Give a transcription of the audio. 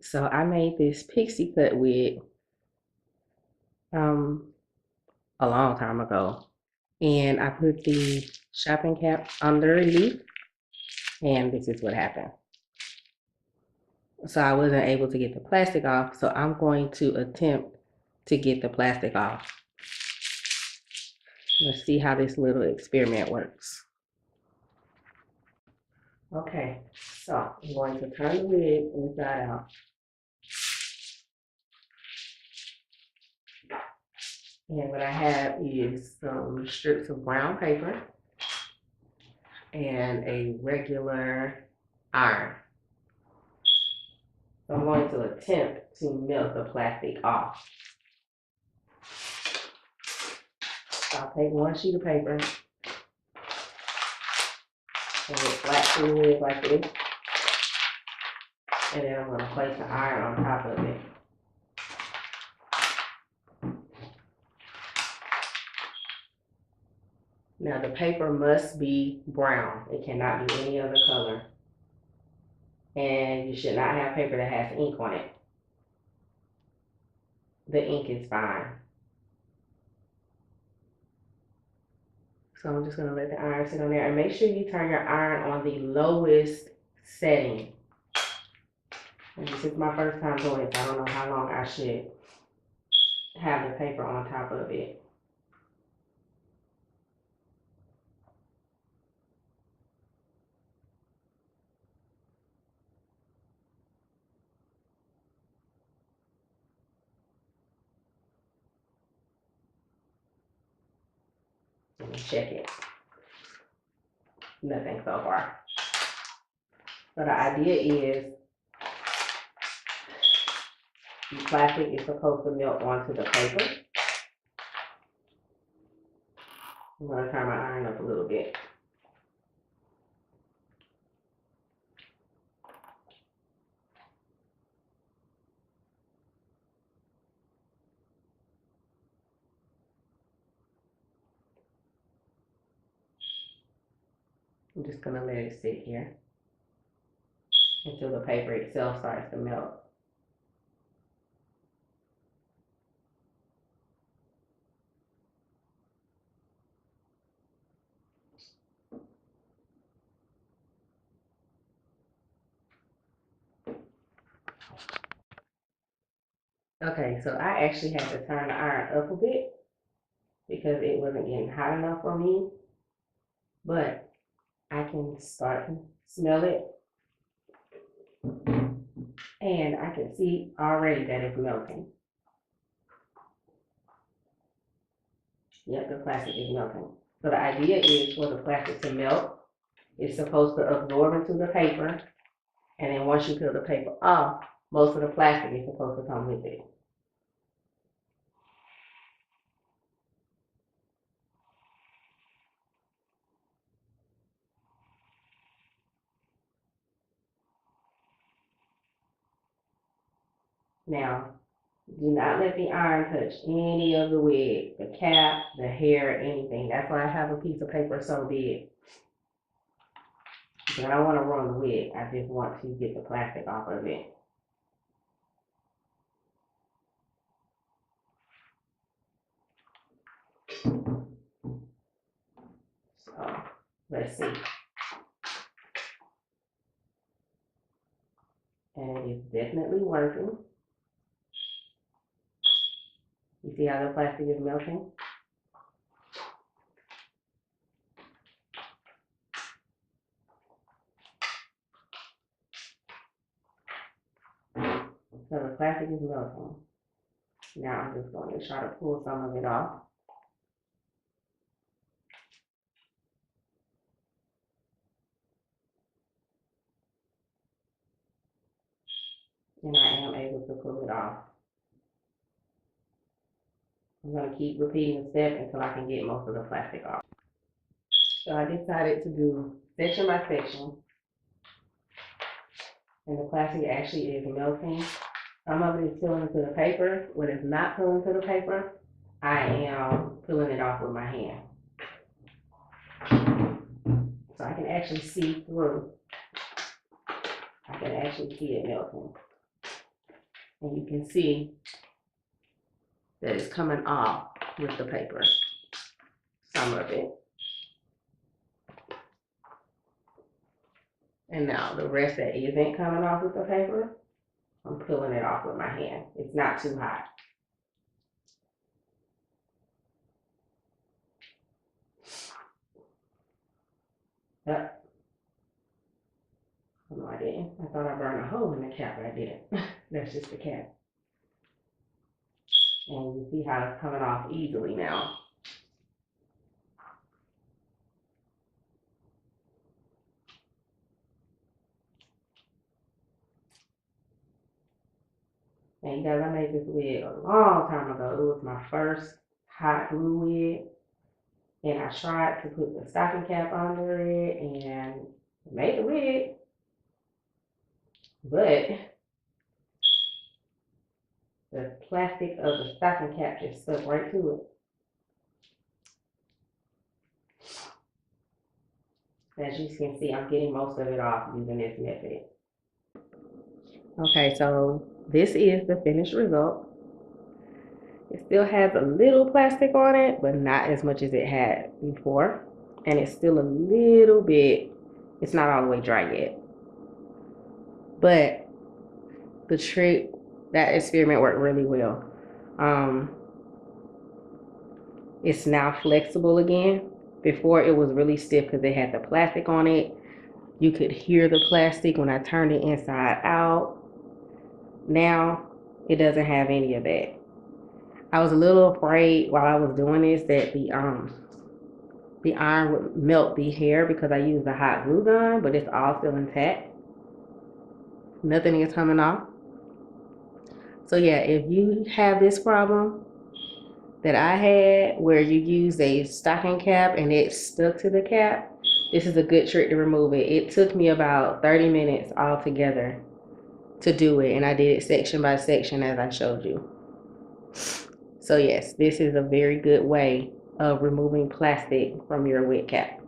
So I made this pixie cut wig um a long time ago. And I put the shopping cap underneath, and this is what happened. So I wasn't able to get the plastic off, so I'm going to attempt to get the plastic off. Let's see how this little experiment works. Okay, so I'm going to turn the wig inside out. And what I have is some strips of brown paper and a regular iron. So I'm going to attempt to melt the plastic off. So I'll take one sheet of paper and get flat through the wig like this. And then I'm going to place the iron on top of it. Now the paper must be brown. It cannot be any other color. And you should not have paper that has ink on it. The ink is fine. So I'm just gonna let the iron sit on there, and make sure you turn your iron on the lowest setting. And this is my first time doing it, so I don't know how long I should have the paper on top of it. Let me check it. Nothing so far. So the idea is the plastic is supposed to melt onto the paper. I'm gonna turn my iron up a little bit. I'm just gonna let it sit here until the paper itself starts to melt. Okay, so I actually had to turn the iron up a bit because it wasn't getting hot enough for me, but I can start to smell it, and I can see already that it's melting. Yep, the plastic is melting. So the idea is for the plastic to melt. It's supposed to absorb into the paper, and then once you peel the paper off, most of the plastic is supposed to come with it. Now, do not let the iron touch any of the wig, the cap, the hair, anything. That's why I have a piece of paper so big. Because I don't want to ruin the wig. I just want to get the plastic off of it. So, let's see. And it is definitely working. You see how the plastic is melting? So the plastic is melting. Now I'm just going to try to pull some of it off. And I am able to pull it off. I'm going to keep repeating the step until I can get most of the plastic off. So I decided to do section by section. And the plastic actually is melting. Some of it is peeling into the paper. When it's not peeling to the paper, I am peeling it off with my hand. So I can actually see through. I can actually see it melting. And you can see that it's coming off with the paper, some of it. And now the rest that isn't coming off with the paper, I'm peeling it off with my hand. It's not too hot. Yep. Oh, no, I didn't. I thought I burned a hole in the cap, but I didn't. That's just the cap. And you see how it's coming off easily now. And you guys, I made this wig a long time ago. It was my first hot glue wig. And I tried to put the stocking cap under it and made the wig. But the plastic of the stocking cap just stuck right to it. As you can see, I'm getting most of it off using this method. Okay, so this is the finished result. It still has a little plastic on it, but not as much as it had before. And it's still a little bit, it's not all the way dry yet. But the trick, that experiment worked really well. It's now flexible again. Before it was really stiff because it had the plastic on it. You could hear the plastic when I turned it inside out. Now it doesn't have any of that. I was a little afraid while I was doing this that the iron would melt the hair because I used a hot glue gun, but it's all still intact. Nothing is coming off. So yeah, if you have this problem that I had where you use a stocking cap and it stuck to the cap, this is a good trick to remove it. It took me about 30 minutes altogether to do it, and I did it section by section as I showed you. So yes, this is a very good way of removing plastic from your wig cap.